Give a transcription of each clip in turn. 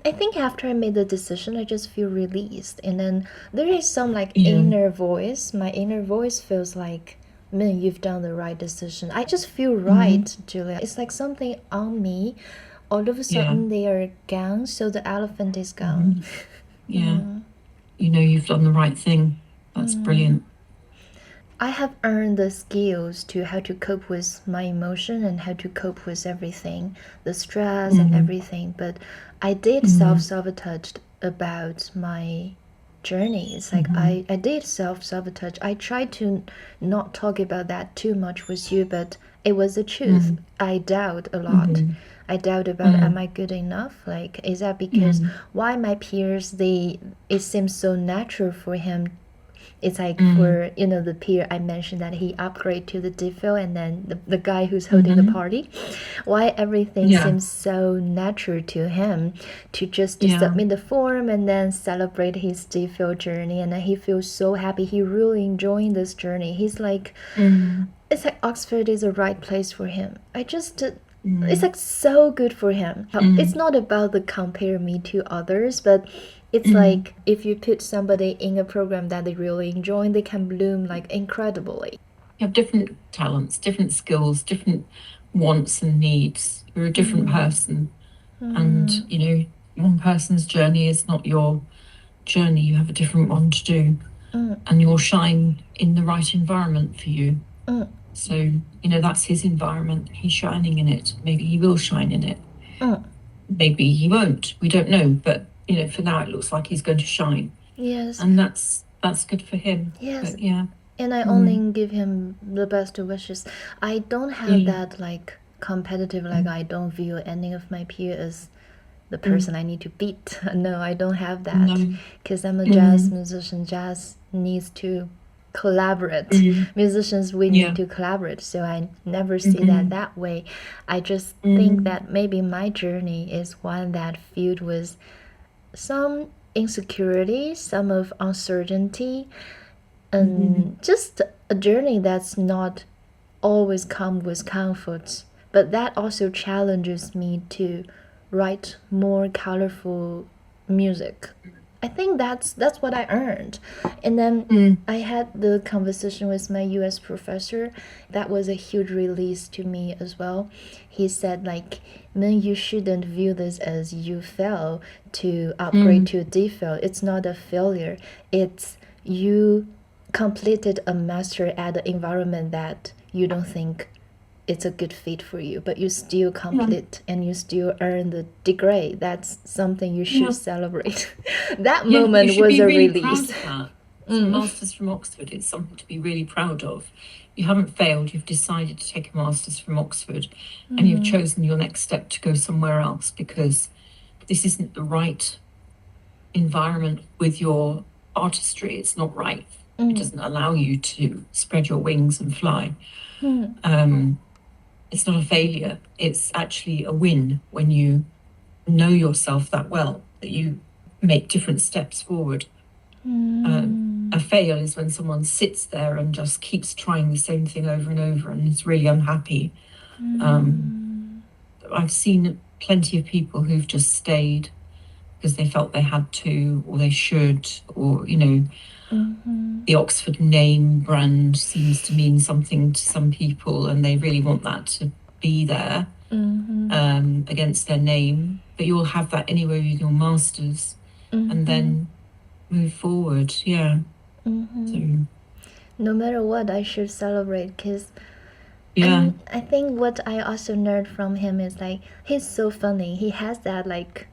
I think after I made the decision, I just feel released. And then there is some like Yeah. inner voice. My inner voice feels like, man, you've done the right decision. I just feel Mm-hmm. right, Julia. It's like something on me. All of a Yeah. sudden, they are gone, so the elephant is gone. Mm-hmm. Yeah. You know you've done the right thing. That's brilliant. I have earned the skills to how to cope with my emotion and how to cope with everything, the stress and Mm-hmm. everything. But I did Mm-hmm. self-sabotage about my journey. It's like Mm-hmm. I did self-sabotage. I tried to not talk about that too much with you, but it was the truth. I doubt a lot. Mm-hmm. I doubt about am Mm-hmm. I good enough? Like is that because Mm-hmm. why my peers they it seems so natural for him, it's like Mm-hmm. for the peer I mentioned that he upgrade to the default, and then the guy who's holding the Mm-hmm. party, why everything Yeah. seems so natural to him to just to Yeah. submit the form and then celebrate his default journey, and then he feels so happy, he really enjoying this journey. He's like, Mm-hmm. it's like Oxford is the right place for him. I just it's Mm-hmm. like so good for him. It's Mm-hmm. not about the compare me to others, but it's Mm-hmm. like if you put somebody in a program that they really enjoy, they can bloom like incredibly. You have different talents, different skills, different wants and needs. You're a different person. And, one person's journey is not your journey. You have a different one to do. And you'll shine in the right environment for you. So, that's his environment. He's shining in it. Maybe he will shine in it. Maybe he won't. We don't know. But, for now it looks like he's going to shine. Yes, And that's good for him. yes. But yeah. And I only Mm, give him the best wishes. I don't have mm, that like competitive, like mm, I don't view any of my peers as the person mm. I need to beat. No, I don't have that No. because I'm a jazz Mm, musician. Jazz needs to collaborate. mm, Musicians, we need yeah. to collaborate. So I never see that Mm, that way. I just think mm, that maybe my journey is one that filled with some insecurity, some of uncertainty, mm, and just a journey that's not always come with comfort, but that also challenges me to write more colorful music. I think that's what I earned. And then mm, I had the conversation with my US professor. That was a huge release to me as well. He said like, man, you shouldn't view this as you fail to upgrade mm. to a default. It's not a failure. It's you completed a master at an environment that you don't think it's a good fit for you, but you still Yeah, complete and you still earn the degree. That's something you should yeah, celebrate. That yeah. You moment should was be a really proud release. of that. It's a master's from Oxford. It's something to be really proud of. You haven't failed. You've decided to take a master's from Oxford, and you've chosen your next step to go somewhere else because this isn't the right environment with your artistry. It's not right. It doesn't allow you to spread your wings and fly. Um, it's not a failure. It's actually a win when you know yourself that well that you make different steps forward. A fail is when someone sits there and just keeps trying the same thing over and over and is really unhappy. I've seen plenty of people who've just stayed because they felt they had to or they should, or, the Oxford name brand seems to mean something to some people and they really want that to be there against their name. But you'll have that anyway with your masters and then move forward. Yeah. So, No matter what, I should celebrate because yeah. I think what I also learned from him is like he's so funny. He has that like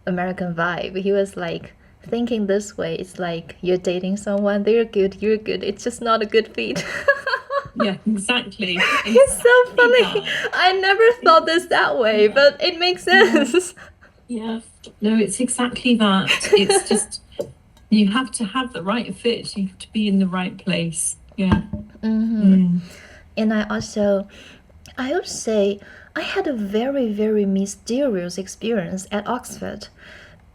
American vibe. He was like thinking this way. It's like you're dating someone, they're good, you're good. It's just not a good fit. Yeah, exactly. It's so Exactly funny. that. I never thought this that way, Yeah. but it makes Yeah. sense. Yeah. No, it's exactly that. It's just you have to have the right fit. You have to be in the right place. Yeah. Mm. And I would say I had a very, very mysterious experience at Oxford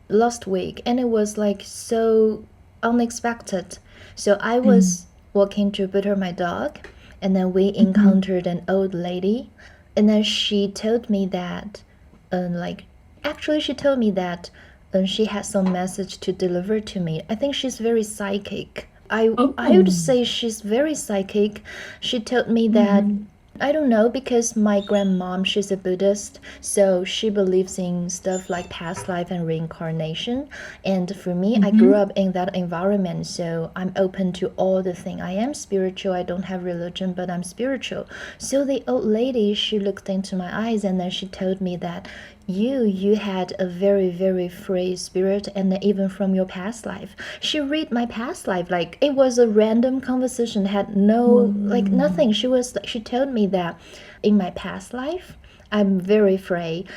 last week, and it was like so unexpected. So I Mm. was walking Jupiter, my dog, and then we Mhm. encountered an old lady, and then she told me that, like, actually, she told me that and she had some message to deliver to me. I think she's very psychic. I Oh. would say she's very psychic. She told me that I don't know, because my grandmom, she's a Buddhist, so she believes in stuff like past life and reincarnation. And for me, I grew up in that environment, so I'm open to all the things. I am spiritual. I don't have religion, but I'm spiritual. So the old lady, she looked into my eyes and then she told me that you had a very, very free spirit, and even from your past life. She read my past life like it was a random conversation, had no like nothing. She told me that in my past life I'm very free.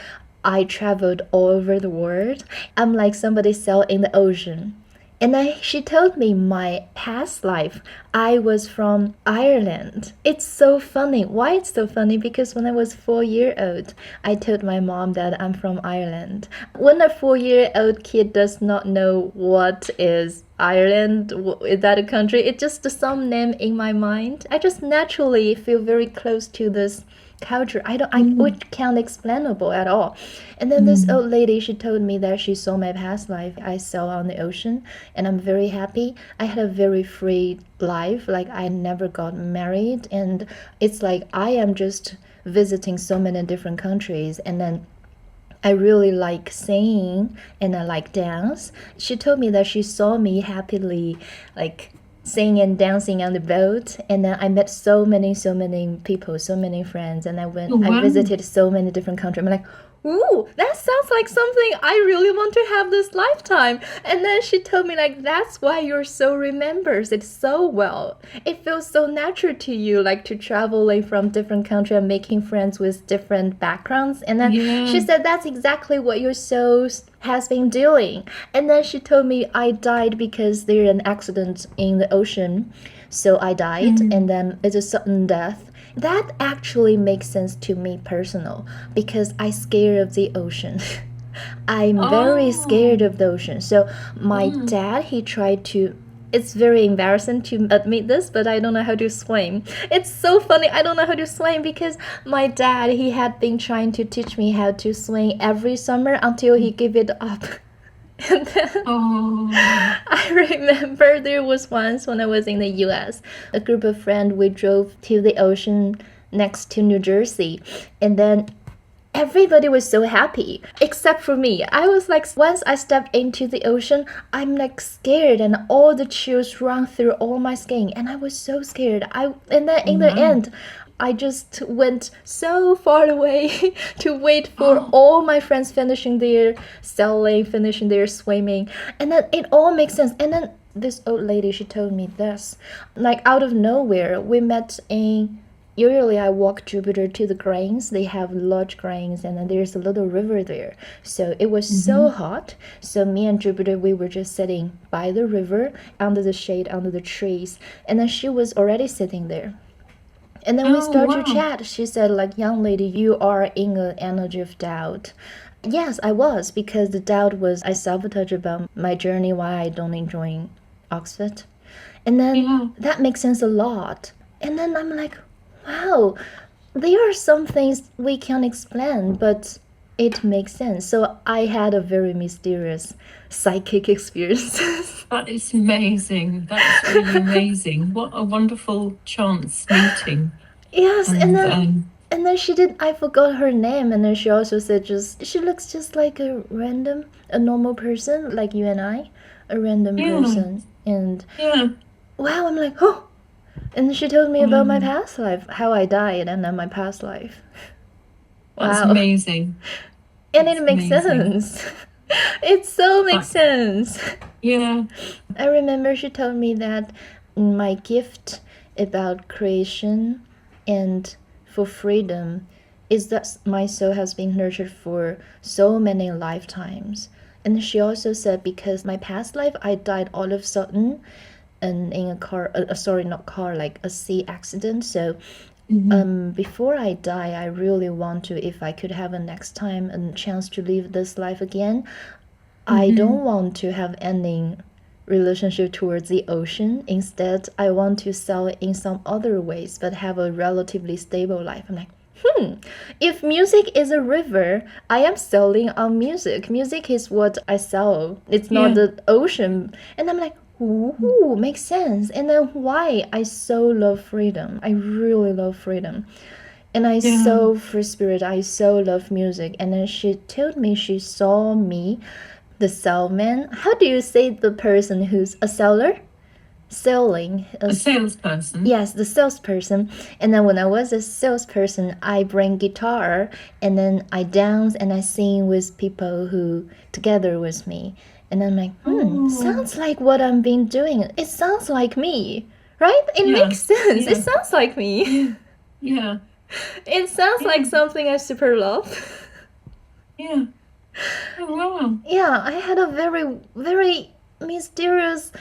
I traveled all over the world. I'm like somebody sail in the ocean. And then she told me my past life, I was from Ireland. It's so funny. Why it's so funny? Because when I was 4 years old, I told my mom that I'm from Ireland. When a 4-year-old kid does not know what is Ireland, is that a country? It's just some name in my mind. I just naturally feel very close to this culture. Which can't explainable at all. And then this old lady, she told me that she saw my past life. I saw on the ocean, and I'm very happy. I had a very free life. Like I never got married, and it's like I am just visiting so many different countries, and then I really like singing and I like dance. She told me that she saw me happily like singing and dancing on the boat, and then I met so many people, so many friends, and I visited so many different countries. I'm like, ooh, that sounds like something I really want to have this lifetime. And then she told me like, that's why you're so remembers it so well. It feels so natural to you, like to traveling from different countries and making friends with different backgrounds. And then she said that's exactly what your soul has been doing. And then she told me I died because there's an accident in the ocean, so I died, and then it's a sudden death. That actually makes sense to me personal, because I scared of the ocean. I'm very scared of the ocean. So my dad, he tried to, it's very embarrassing to admit this, but I don't know how to swim. It's so funny. I don't know how to swim because my dad, he had been trying to teach me how to swim every summer until he gave it up. And then I remember there was once when I was in the US, a group of friends, we drove to the ocean next to New Jersey, and then everybody was so happy except for me. I was like, once I stepped into the ocean, I'm like scared, and all the chills run through all my skin, and I was so scared. And then in the end, I just went so far away to wait for all my friends finishing their sailing, finishing their swimming, and then it all makes sense. And then this old lady, she told me this, like out of nowhere, we met in. Usually I walk Jupiter to the grains. They have large grains, and then there's a little river there. So it was so hot. So me and Jupiter, we were just sitting by the river under the shade, under the trees. And then she was already sitting there. And then we started to chat. She said, like, young lady, you are in an energy of doubt. Yes, I was, because the doubt was I sabotage about my journey, why I don't enjoy Oxford. And then that makes sense a lot. And then I'm like, wow, there are some things we can't explain, but it makes sense. So I had a very mysterious psychic experience. That is amazing. That's really amazing. What a wonderful chance meeting. Yes, and then she did, I forgot her name, and then she also said she looks just like a normal person, like you and I, a random person. And wow, I'm like, oh. And she told me about my past life, how I died, and then my past life. That's amazing. And it makes sense. It so makes sense. Yeah. I remember she told me that my gift about creation and for freedom is that my soul has been nurtured for so many lifetimes. And she also said because my past life, I died all of a sudden, and in a car, like a sea accident. So before I die, I really want to, if I could have a next time a chance to live this life again, I don't want to have any relationship towards the ocean. Instead, I want to sail in some other ways, but have a relatively stable life. I'm like, If music is a river, I am sailing on music. Music is what I sail. It's not the ocean. And I'm like, ooh, makes sense. And then why I so love freedom. I really love freedom. And I so free spirit. I so love music. And then she told me she saw me, the salesman. How do you say the person who's a seller? Selling. A salesperson. Yes, the salesperson. And then when I was a salesperson, I bring guitar and then I dance and I sing with people who together with me. And I'm like, sounds like what I've been doing. It sounds like me, right? It makes sense. It sounds like me. Yeah. It sounds like something I super love. Yeah. Oh, wow. Yeah, I had a very, very mysterious,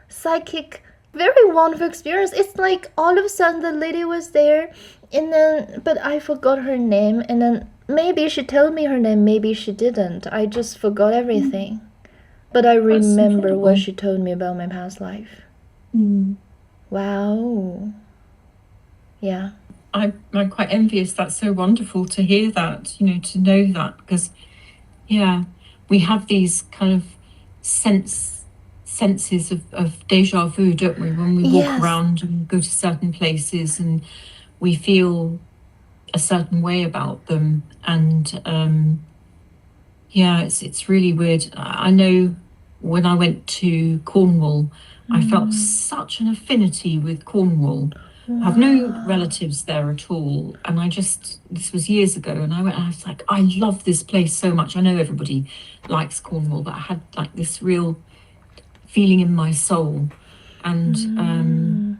psychic, very wonderful experience. It's like all of a sudden the lady was there, and then, but I forgot her name, and then maybe she told me her name, maybe she didn't. I just forgot everything. But I remember what she told me about my past life. Wow. Yeah. I'm quite envious. That's so wonderful to hear that, to know that, because, we have these kind of senses of deja vu, don't we, when we walk around and go to certain places and we feel a certain way about them. And it's really weird. I know when I went to Cornwall, I felt such an affinity with Cornwall. I have no relatives there at all. And this was years ago, and I was like, I love this place so much. I know everybody likes Cornwall, but I had like this real feeling in my soul. And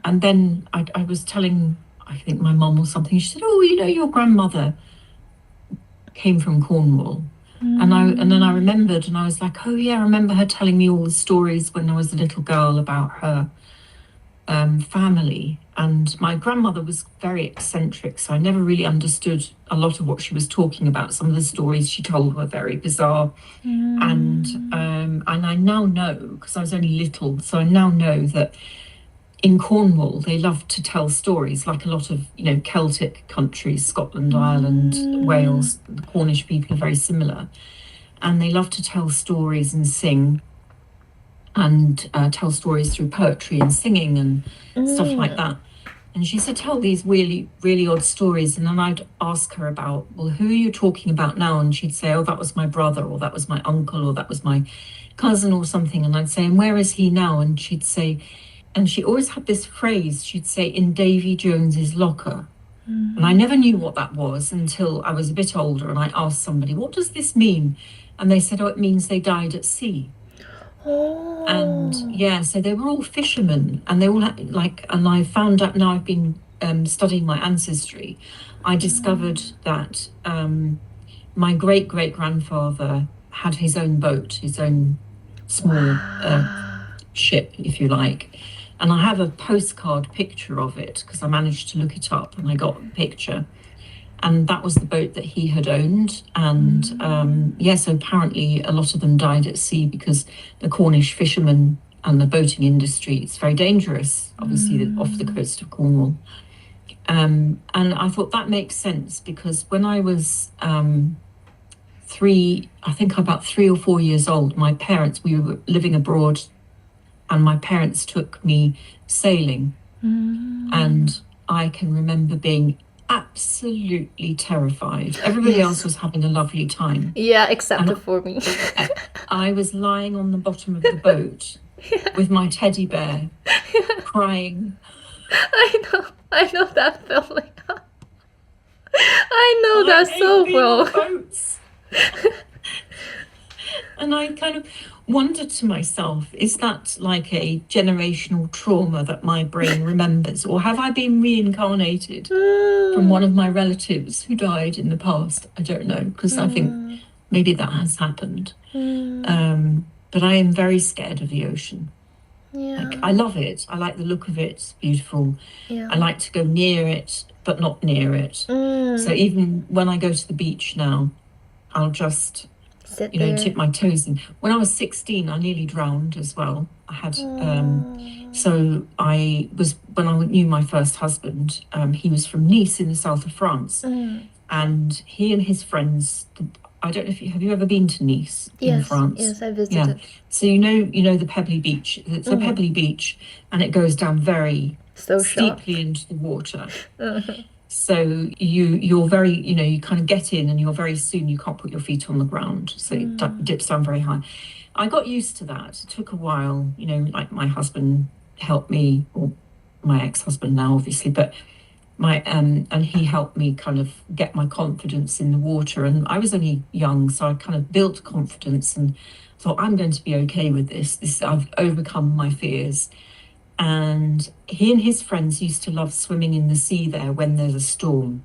then I was telling, I think my mum or something, she said, oh, your grandmother came from Cornwall. And then I remembered, and I was like, oh yeah, I remember her telling me all the stories when I was a little girl about her family. And my grandmother was very eccentric, so I never really understood a lot of what she was talking about. Some of the stories she told were very bizarre. And I now know, because I was only little, so I now know that in Cornwall they love to tell stories, like a lot of Celtic countries, Scotland, Ireland, Wales. The Cornish people are very similar, and they love to tell stories and sing, and tell stories through poetry and singing and stuff like that. And she said, tell these really, really odd stories. And then I'd ask her about, well, who are you talking about now? And she'd say, oh, that was my brother, or that was my uncle, or that was my cousin or something. And I'd say, and where is he now? And she'd say, and she always had this phrase, she'd say, in Davy Jones's locker. And I never knew what that was until I was a bit older, and I asked somebody, what does this mean? And they said, oh, it means they died at sea. And so they were all fishermen, and they all had, and I found out, now I've been studying my ancestry, I discovered that my great-great-grandfather had his own boat, his own small ship, if you like. And I have a postcard picture of it, because I managed to look it up and I got a picture. And that was the boat that he had owned. And so apparently a lot of them died at sea because the Cornish fishermen and the boating industry, it's very dangerous, obviously, off the coast of Cornwall. And I thought that makes sense, because when I was about 3 or 4 years old, my parents, we were living abroad, and my parents took me sailing. And I can remember being absolutely terrified. Everybody else was having a lovely time. Yeah, except for me. I was lying on the bottom of the boat with my teddy bear, crying. I know that feeling. I know that so well. And I kind of wondered to myself, is that like a generational trauma that my brain remembers, or have I been reincarnated from one of my relatives who died in the past? I don't know, because I think maybe that has happened. But I am very scared of the ocean. I love it. I like the look of it. It's beautiful. I like to go near it, but not near it. So even when I go to the beach now, I'll just tip my toes in. When I was 16, I nearly drowned as well. I had, so I was, when I knew my first husband, he was from Nice in the south of France. and he and his friends. I don't know if have you ever been to Nice in Yes, France? yes, I Yeah. visited. So you know the pebbly beach. It's a pebbly beach, and it goes down very So sharp. steeply into the water. So you're very, you know, you kind of get in and you're very soon you can't put your feet on the ground. So it dips down very high. I got used to that. It took a while, you know, like my husband helped me, or my ex-husband now, obviously, but my and he helped me kind of get my confidence in the water. And I was only young, so I kind of built confidence and thought I'm going to be okay with this. I've overcome my fears. And he and his friends used to love swimming in the sea there when there's a storm.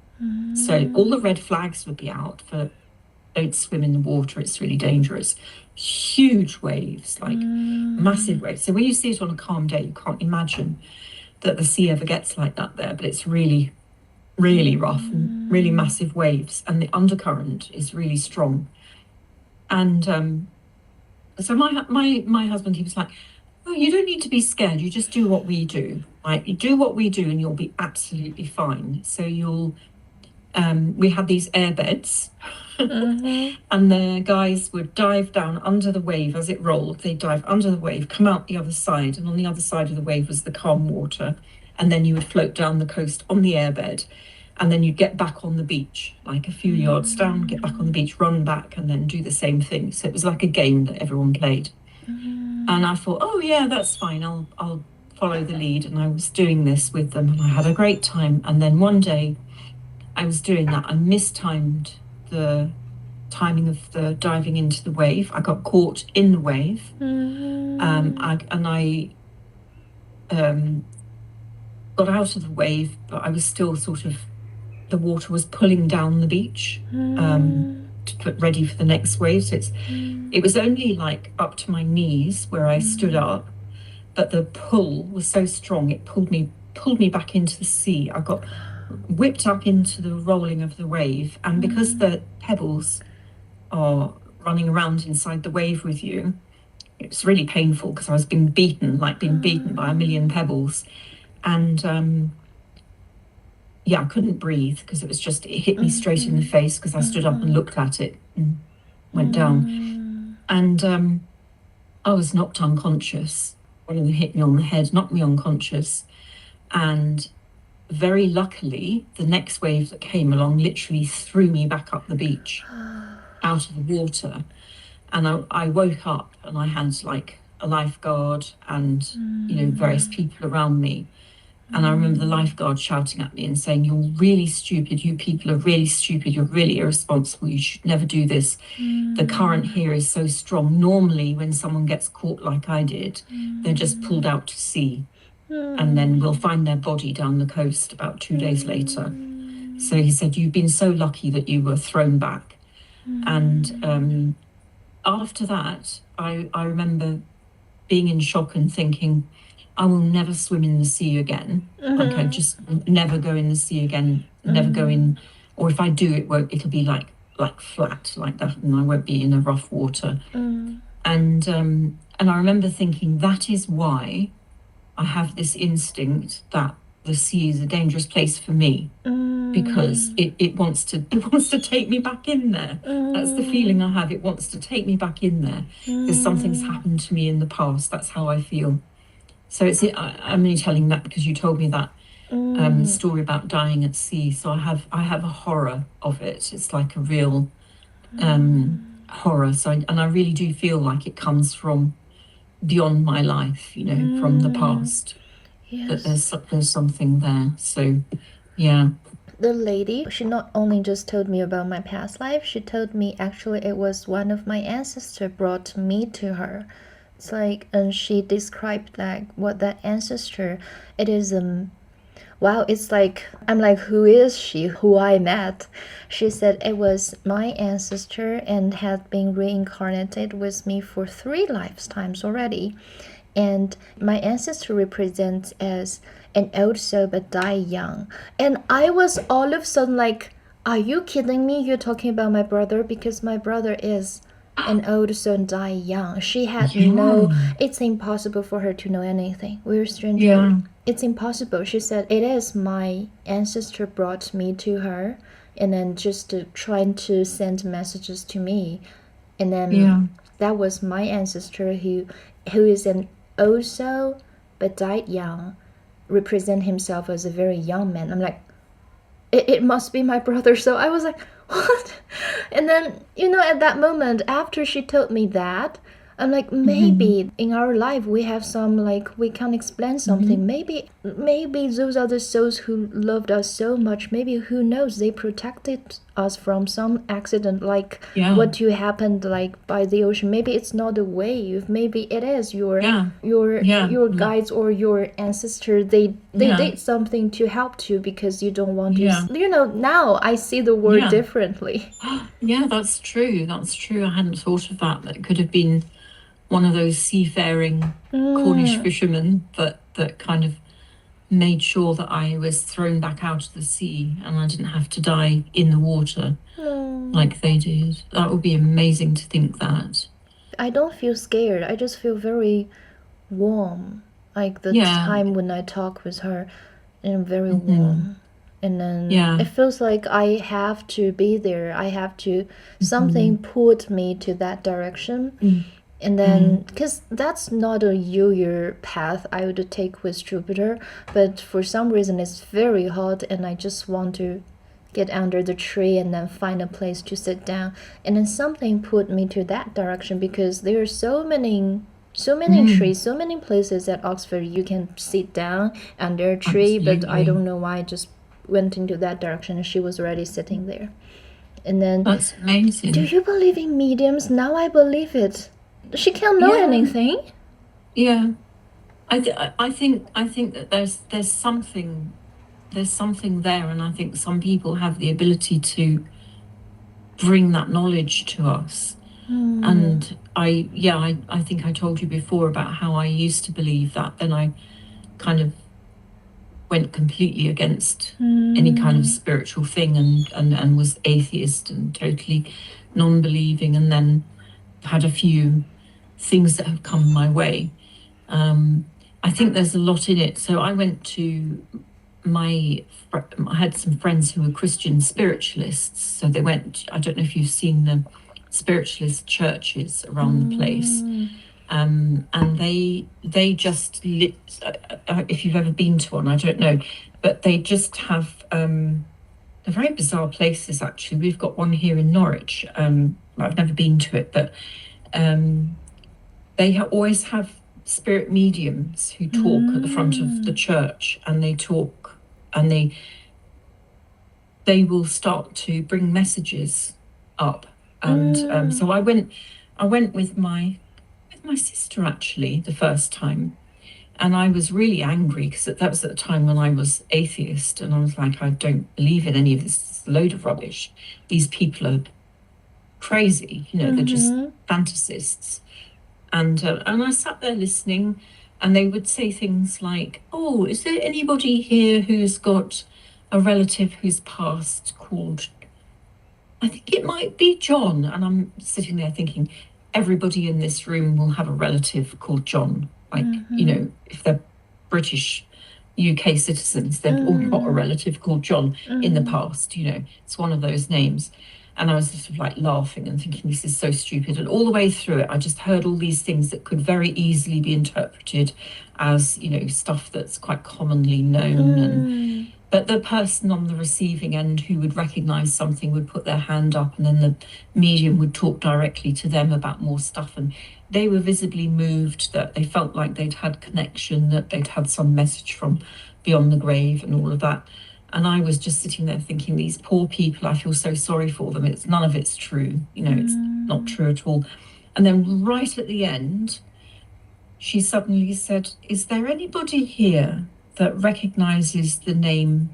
So all the red flags would be out for don't swim in the water, it's really dangerous. Huge waves, like massive waves. So when you see it on a calm day, you can't imagine that the sea ever gets like that there, but it's really, really rough and really massive waves, and the undercurrent is really strong. And so my husband, he was like, "Oh, you don't need to be scared. You just do what we do. Like you do what we do, and you'll be absolutely fine." So we had these air beds, and the guys would dive down under the wave as it rolled. They'd dive under the wave, come out the other side, and on the other side of the wave was the calm water. And then you would float down the coast on the airbed, and then you'd get back on the beach, like a few yards down, get back on the beach, run back, and then do the same thing. So it was like a game that everyone played. And I thought, oh yeah, that's fine. I'll follow the lead. And I was doing this with them, and I had a great time. And then one day, I was doing that. I mistimed the timing of the diving into the wave. I got caught in the wave, I got out of the wave, but I was still sort of, the water was pulling down the beach to put ready for the next wave. So it was only like up to my knees where I stood up, but the pull was so strong it pulled me back into the sea. I got whipped up into the rolling of the wave, and because the pebbles are running around inside the wave with you, it was really painful because I was being beaten by a million pebbles. And I couldn't breathe because it hit me straight in the face because I stood up and looked at it and went down. And I was knocked unconscious. One of them hit me on the head, knocked me unconscious. And very luckily, the next wave that came along literally threw me back up the beach out of the water. And I woke up and I had like a lifeguard and, you know, various people around me. And I remember the lifeguard shouting at me and saying, "You're really stupid. You people are really stupid. You're really irresponsible. You should never do this. The current here is so strong. Normally, when someone gets caught like I did, they're just pulled out to sea. And then we'll find their body down the coast about 2 days later." So he said, "You've been so lucky that you were thrown back." And after that, I remember being in shock and thinking, I will never swim in the sea again. Like I just never go in the sea again, never go in, or if I do, it'll be like flat like that, and I won't be in a rough water. And I remember thinking that is why I have this instinct that the sea is a dangerous place for me, because it wants to take me back in there. That's the feeling I have. It wants to take me back in there because something's happened to me in the past. That's how I feel. So I'm only telling that because you told me that story about dying at sea. So I have a horror of it. It's like a real horror. So I really do feel like it comes from beyond my life, you know, from the past. Yes. That there's something there. So yeah. The lady, she not only just told me about my past life, she told me actually it was one of my ancestors brought me to her. It's like, and she described like what that ancestor, it is wow, it's like, I'm like, who is she, who I met? She said it was my ancestor and had been reincarnated with me for 3 lifetimes already. And my ancestor represents as an old soul but die young. And I was all of a sudden like, are you kidding me? You're talking about my brother? Because my brother is an old soul and die young. She had it's impossible for her to know anything. We're strangers. Yeah. It's impossible. She said, it is my ancestor brought me to her. and then just trying to send messages to me. And then that was my ancestor who is an also but died young, represent himself as a very young man. I'm like, it must be my brother. So I was like, what? And then, at that moment, after she told me that, I'm like, maybe in our life we have some, like, we can't explain something. Maybe those are the souls who loved us so much. Maybe, who knows, they protected us from some accident, like what you happened, like, by the ocean. Maybe it's not a wave. Maybe it is your guides or your ancestor. They did something to help you because you don't want to. Now I see the word differently. Yeah, that's true. That's true. I hadn't thought of that. That could have been one of those seafaring Cornish fishermen that kind of made sure that I was thrown back out of the sea and I didn't have to die in the water like they did. That would be amazing to think that. I don't feel scared. I just feel very warm. Like the time when I talk with her, and very warm. And then it feels like I have to be there. I have to, something pulled me to that direction. And then, because that's not a usual path I would take with Jupiter, but for some reason it's very hot and I just want to get under the tree and then find a place to sit down. And then something put me to that direction because there are so many trees, so many places at Oxford you can sit down under a tree. Absolutely. But I don't know why I just went into that direction and she was already sitting there. And then, that's amazing. Do you believe in mediums? Now I believe it. She can't know anything. Yeah, I think that there's something there, and I think some people have the ability to bring that knowledge to us. And I think I told you before about how I used to believe that, then I kind of went completely against any kind of spiritual thing and was atheist and totally non-believing, and then had a few things that have come my way. I think there's a lot in it. So I went to I had some friends who were Christian spiritualists. So they went, I don't know if you've seen the spiritualist churches around the place. And they just if you've ever been to one, I don't know, but they just have they're very bizarre places. Actually, we've got one here in Norwich. I've never been to it, but they always have spirit mediums who talk at the front of the church, and they talk, and they will start to bring messages up. And so I went with my sister actually the first time, and I was really angry because that was at the time when I was atheist, and I was like, I don't believe in any of this. It's a load of rubbish. These people are crazy, they're just fantasists. And I sat there listening, and they would say things like, oh, is there anybody here who's got a relative who's passed called, I think it might be John? And I'm sitting there thinking, everybody in this room will have a relative called John. Like, if they're British UK citizens, they've all got a relative called John in the past, it's one of those names. And I was sort of like laughing and thinking, this is so stupid. And all the way through it, I just heard all these things that could very easily be interpreted as, stuff that's quite commonly known. But the person on the receiving end who would recognise something would put their hand up, and then the medium would talk directly to them about more stuff. And they were visibly moved, that they felt like they'd had connection, that they'd had some message from beyond the grave and all of that. And I was just sitting there thinking, these poor people, I feel so sorry for them. None of it's true. It's not true at all. And then right at the end, she suddenly said, is there anybody here that recognises the name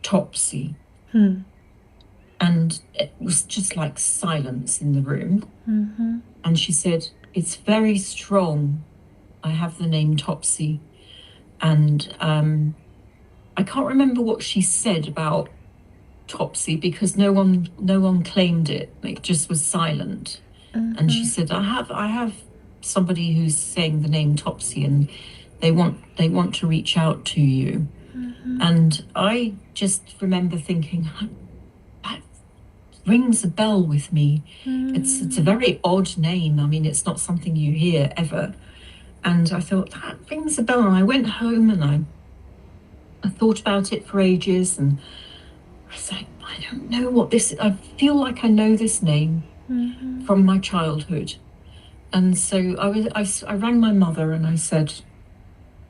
Topsy? And it was just like silence in the room. And she said, it's very strong. I have the name Topsy. And I can't remember what she said about Topsy because no one claimed it. It just was silent. And she said, I have somebody who's saying the name Topsy, and they want to reach out to you. And I just remember thinking, rings a bell with me. It's a very odd name. I mean, it's not something you hear ever. And I thought, that rings a bell. And I went home and I thought about it for ages. And I was like, I don't know what this is. I feel like I know this name from my childhood. And so I rang my mother and I said,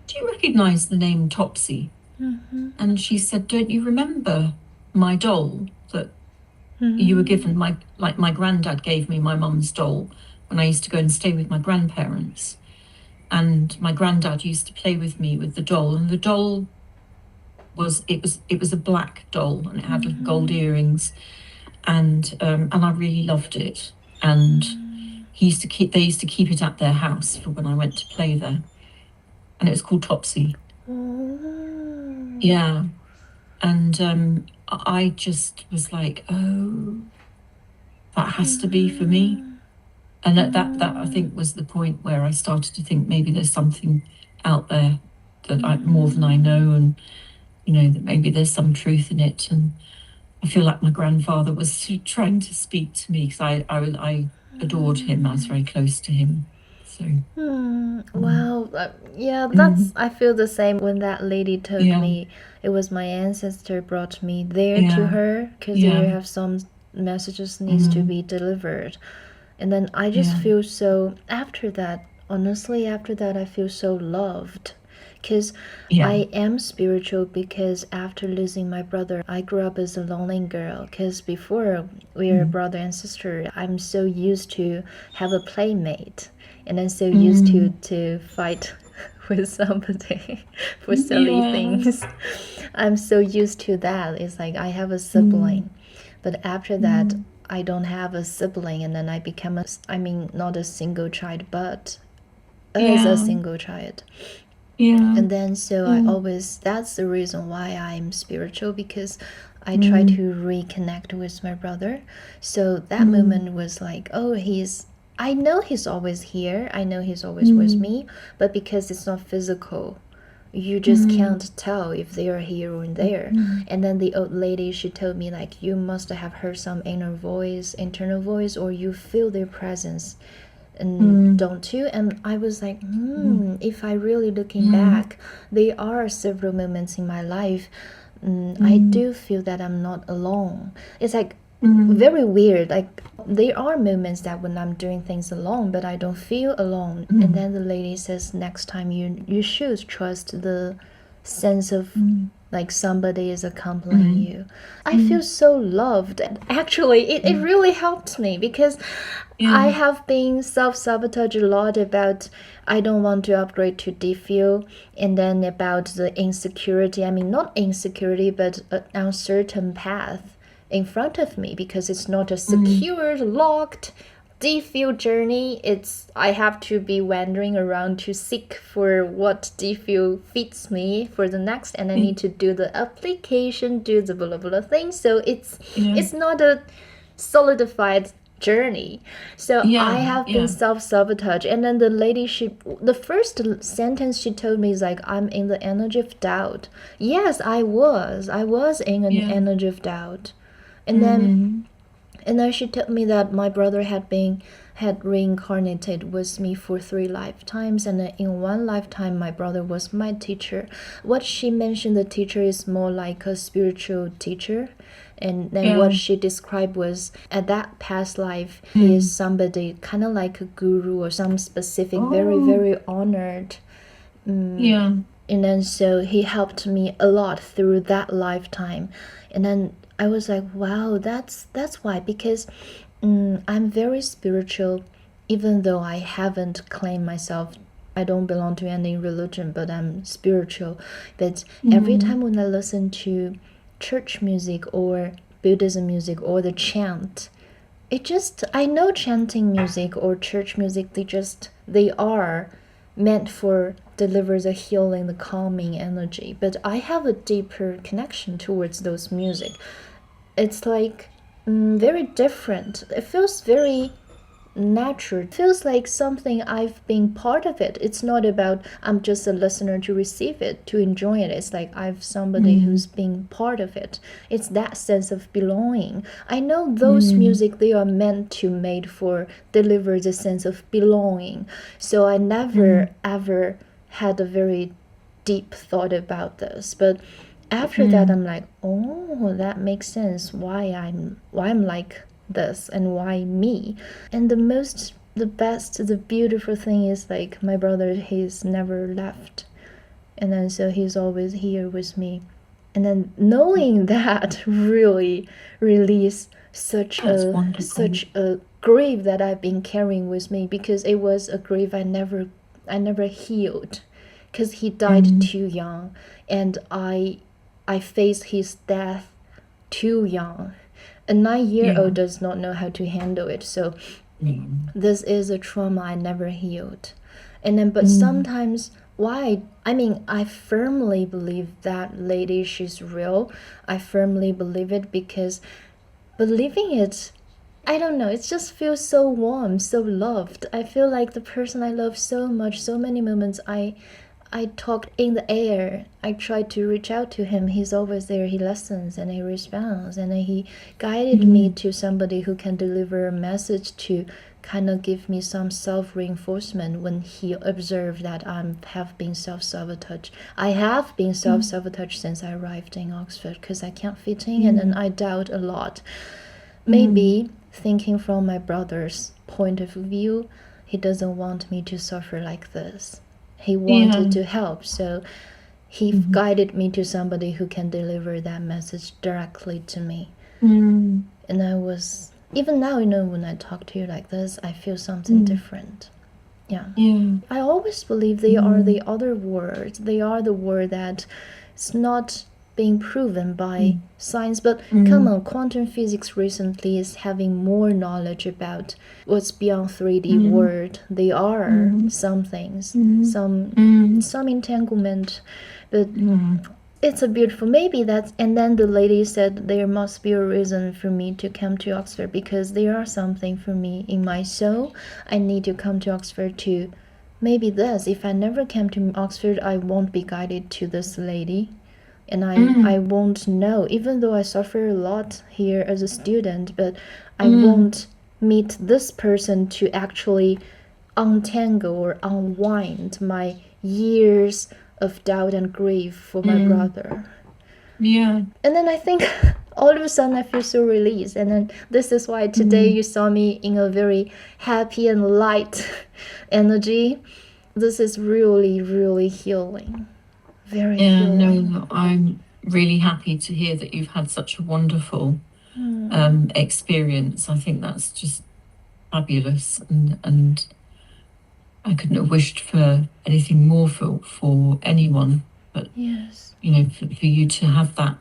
do you recognize the name Topsy? And she said, don't you remember my doll that you were given? My granddad gave me my mum's doll when I used to go and stay with my grandparents. And my granddad used to play with me with the doll. And the doll was a black doll, and it had little gold earrings. And I really loved it. And they used to keep it at their house for when I went to play there. And it was called Topsy. Yeah. And I just was like, oh, that has to be for me. And that I think was the point where I started to think maybe there's something out there that more than I know, and that maybe there's some truth in it. And I feel like my grandfather was trying to speak to me, because I adored him. I was very close to him. So wow, yeah, that's I feel the same when that lady told me it was my ancestor brought me there to her, because there have some messages needs to be delivered. And then I just feel so, after that, honestly, after that, I feel so loved. Because I am spiritual, because after losing my brother, I grew up as a lonely girl. Because before we were brother and sister, I'm so used to have a playmate. And I'm so used to fight with somebody for silly things. I'm so used to that. It's like I have a sibling. But after that, I don't have a sibling, and then I become not a single child, but as a single child. And then so I always, that's the reason why I'm spiritual, because I try to reconnect with my brother. So that moment was like, oh, I know he's always here, I know he's always with me, but because it's not physical, you just can't tell if they are here or there. And then the old lady, she told me, like, you must have heard some internal voice, or you feel their presence, and don't you? And I was like, if I really looking back, there are several moments in my life, I do feel that I'm not alone. It's like very weird. Like, there are moments that when I'm doing things alone, but I don't feel alone. And then the lady says, next time you should trust the sense of like somebody is accompanying you. I feel so loved. Actually, it really helped me, because I have been self-sabotage a lot about I don't want to upgrade to DPhil, and then about the insecurity. I mean, not insecurity, but an uncertain path in front of me, because it's not a secured, locked DPhil journey. I have to be wandering around to seek for what DPhil fits me for the next, and I need to do the application, do the blah blah thing. So it's not a solidified journey. So I have been self-sabotage. And then the lady, the first sentence she told me is like, I'm in the energy of doubt. Yes, I was in an energy of doubt. And then she told me that my brother had reincarnated with me for 3 lifetimes, and in one lifetime my brother was my teacher. What she mentioned, the teacher is more like a spiritual teacher, and then what she described was, at that past life, he is somebody kind of like a guru or some specific, very, very honored. And then so he helped me a lot through that lifetime. And then I was like, wow, that's why, because I'm very spiritual, even though I haven't claimed myself. I don't belong to any religion, but I'm spiritual. But every time when I listen to church music or Buddhism music or the chant, I know chanting music or church music, they are meant for deliver the healing, the calming energy. But I have a deeper connection towards those music. It's like very different. It feels very natural. It feels like something I've been part of it. It's not about I'm just a listener to receive it, to enjoy it. It's like I've somebody who's been part of it. It's that sense of belonging. I know those music, they are meant to made for deliver the sense of belonging. So I never ever had a very deep thought about this. But after that I'm like, oh, that makes sense why I'm like this and why me. And the best, the beautiful thing is like my brother, he's never left, and then so he's always here with me. And then knowing that really release such a grief that I've been carrying with me, because it was a grief I never healed, because he died too young, and I faced his death too young. A 9-year-old does not know how to handle it. So this is a trauma I never healed. And then, but sometimes why? I mean, I firmly believe that lady, she's real. I firmly believe it, because believing it, I don't know, it just feels so warm, so loved. I feel like the person I love so much, so many moments I talked in the air. I tried to reach out to him. He's always there. He listens and he responds. And then he guided me to somebody who can deliver a message to kind of give me some self-reinforcement when he observed that I have been self-sabotage. I have been self-sabotage since I arrived in Oxford, because I can't fit in, and then I doubt a lot. Maybe thinking from my brother's point of view, he doesn't want me to suffer like this. He wanted to help, so he guided me to somebody who can deliver that message directly to me. And I was, even now, you know, when I talk to you like this, I feel something different. Yeah. I always believe they are the other words. They are the word that it's not being proven by science, but come on, quantum physics recently is having more knowledge about what's beyond 3D world. They are some things, some entanglement, but it's a beautiful, maybe that's, and then the lady said there must be a reason for me to come to Oxford, because there are something for me in my soul. I need to come to Oxford to, maybe this, if I never came to Oxford, I won't be guided to this lady. And I won't know, even though I suffer a lot here as a student, but I won't meet this person to actually untangle or unwind my years of doubt and grief for my brother. And then I think all of a sudden I feel so released. And then this is why today you saw me in a very happy and light energy. This is really, really healing. Very healing. No, I'm really happy to hear that you've had such a wonderful experience. I think that's just fabulous, and I couldn't have wished for anything more for anyone. But yes, you know, for you to have that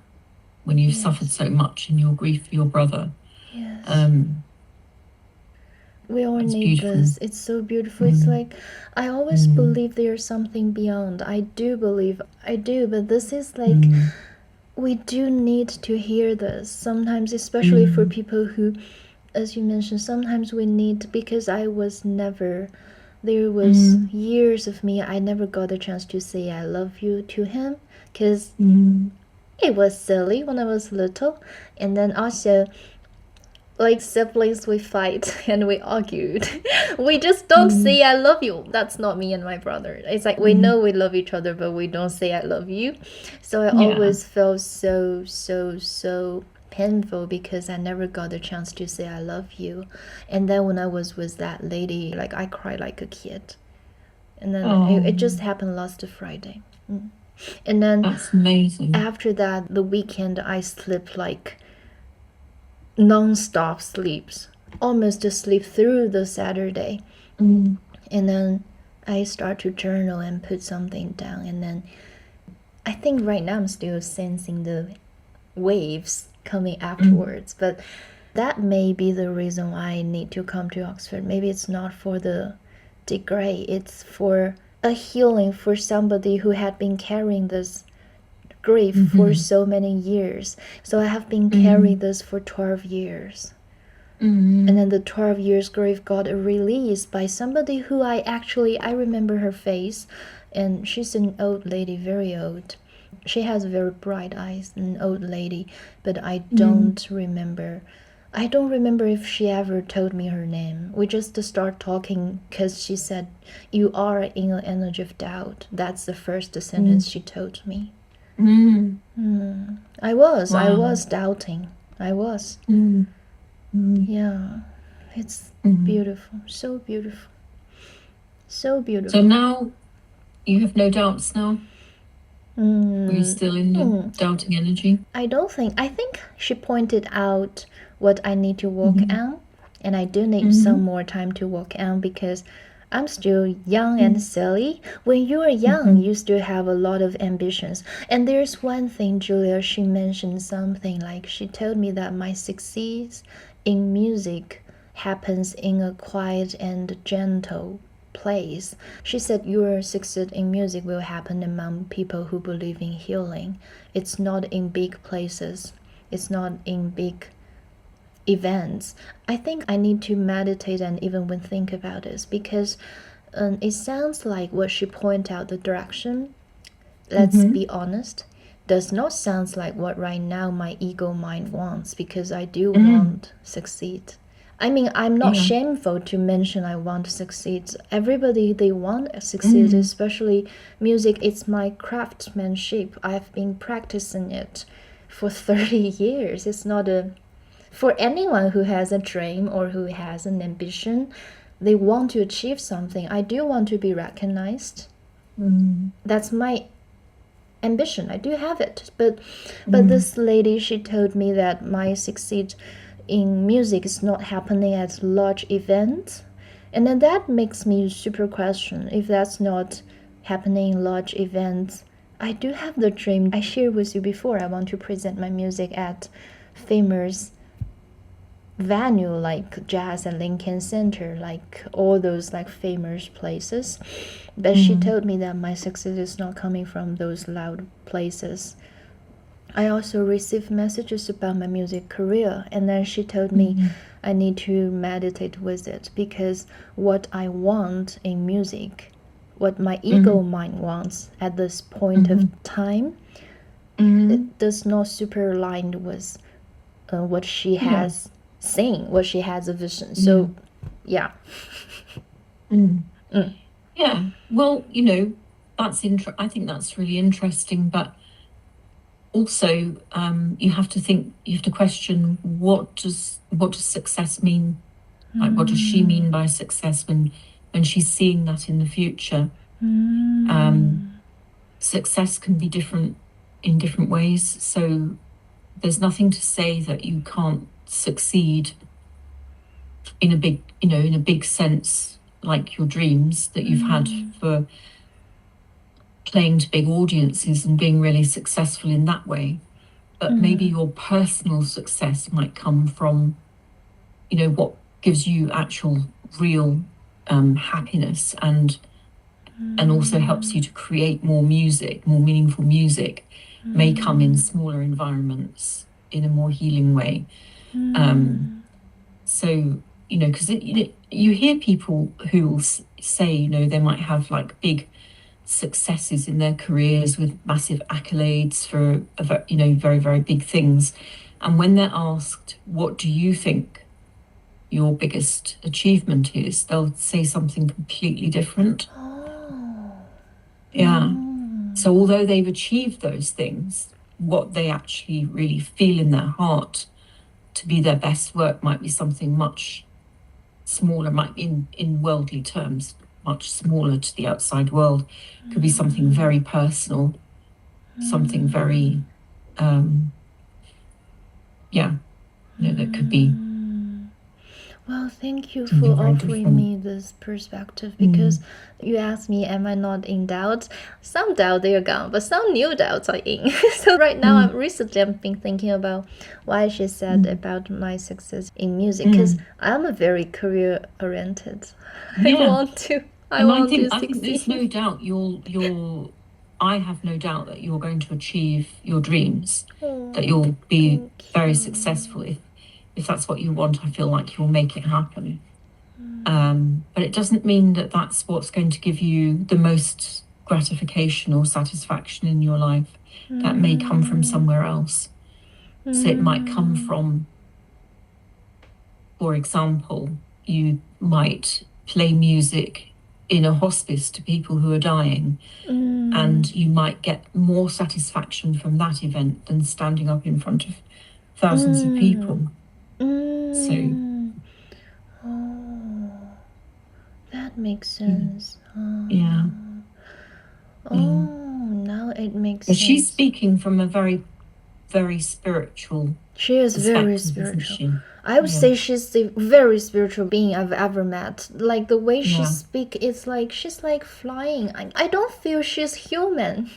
when you've suffered so much in your grief for your brother. Yes. We all need beautiful. This. It's so beautiful. It's like, I always believe there's something beyond. I do believe, but this is like, we do need to hear this. Sometimes, especially for people who, as you mentioned, sometimes we need, because I was never, there was years of me, I never got a chance to say I love you to him, because it was silly when I was little. And then also, like siblings, we fight and we argued. We just don't say I love you. That's not me and my brother. It's like we know we love each other, but we don't say I love you. So I always felt so painful, because I never got a chance to say I love you. And then when I was with that lady, like I cried like a kid. And then it just happened last Friday. And then that's amazing. After that, the weekend I slept like non-stop sleeps, almost to sleep through the Saturday. And then I start to journal and put something down, and then I think right now I'm still sensing the waves coming afterwards. But that may be the reason why I need to come to Oxford. Maybe it's not for the degree, it's for a healing for somebody who had been carrying this grief for so many years. So I have been carrying this for 12 years. Mm. And then the 12 Years Grave got a release by somebody who I remember her face, and she's an old lady, very old. She has very bright eyes, an old lady, but I don't remember. I don't remember if she ever told me her name. We just start talking because she said, "You are in an energy of doubt." That's the first sentence she told me. I was doubting. I was. Yeah, it's beautiful, so beautiful, so beautiful. So now you have no doubts now? Are you still in the doubting energy? I think she pointed out what I need to work on, and I do need some more time to work on because I'm still young and silly. When you are young, you still have a lot of ambitions. And there's one thing, Julia, she mentioned something like she told me that my success in music happens in a quiet and gentle place. She said your success in music will happen among people who believe in healing. It's not in big places. It's not in big events. I think I need to meditate and even think about this because it sounds like what she pointed out the direction. Let's be honest. Does not sound like what right now my ego mind wants because I do want succeed. I mean, I'm not shameful to mention I want to succeed. Everybody, they want to succeed, especially music. It's my craftsmanship. I've been practicing it for 30 years. It's not for anyone who has a dream or who has an ambition, they want to achieve something. I do want to be recognized. That's my ambition. I do have it. But this lady, she told me that my succeed in music is not happening at large events, and then that makes me super question if that's not happening in large events. I do have the dream I shared with you before. I want to present my music at famous venue like Jazz and Lincoln Center, like all those like famous places. But she told me that my success is not coming from those loud places. I also received messages about my music career, and then she told me I need to meditate with it because what I want in music, what my ego mind wants at this point of time, it does not super align with what she has seen, what she has a vision. So, yeah. Yeah. Well, you know, that's I think that's really interesting, but also you have to question what does success mean? Like what does she mean by success when she's seeing that in the future? Success can be different in different ways. So there's nothing to say that you can't succeed in a big sense, like your dreams that you've had for playing to big audiences and being really successful in that way. But maybe your personal success might come from, you know, what gives you actual real happiness and also helps you to create more music, more meaningful music, may come in smaller environments in a more healing way. So, you know, because you hear people who will say, you know, they might have like big successes in their careers with massive accolades for, you know, very, very big things. And when they're asked, what do you think your biggest achievement is, they'll say something completely different. Yeah. So although they've achieved those things, what they actually really feel in their heart to be their best work might be something much smaller, might be in worldly terms, much smaller to the outside world. Could be something very personal, something very, that could be. Well, thank you for offering me this perspective because you asked me, am I not in doubt? Some doubt they are gone, but some new doubts are in. So right now, I've been thinking about why she said about my success in music because I'm a very career-oriented. I think there's no doubt I have no doubt that you're going to achieve your dreams, that you'll be very successful if that's what you want, I feel like you'll make it happen. But it doesn't mean that that's what's going to give you the most gratification or satisfaction in your life. That may come from somewhere else. So it might come from, for example, you might play music in a hospice to people who are dying, and you might get more satisfaction from that event than standing up in front of thousands of people. So that makes sense. yeah. Now it makes sense. She's speaking from a very, very spiritual. She is very spiritual. I would say she's the very spiritual being I've ever met. Like the way she speaks, it's like she's like flying. I don't feel she's human,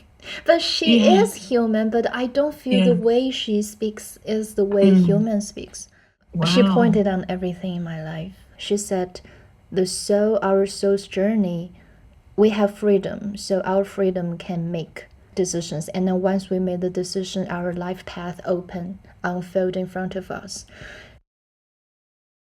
but she is human. But I don't feel the way she speaks is the way human speaks. Wow. She pointed on everything in my life. She said, our soul's journey, we have freedom, so our freedom can make decisions. And then once we made the decision, our life path unfold in front of us.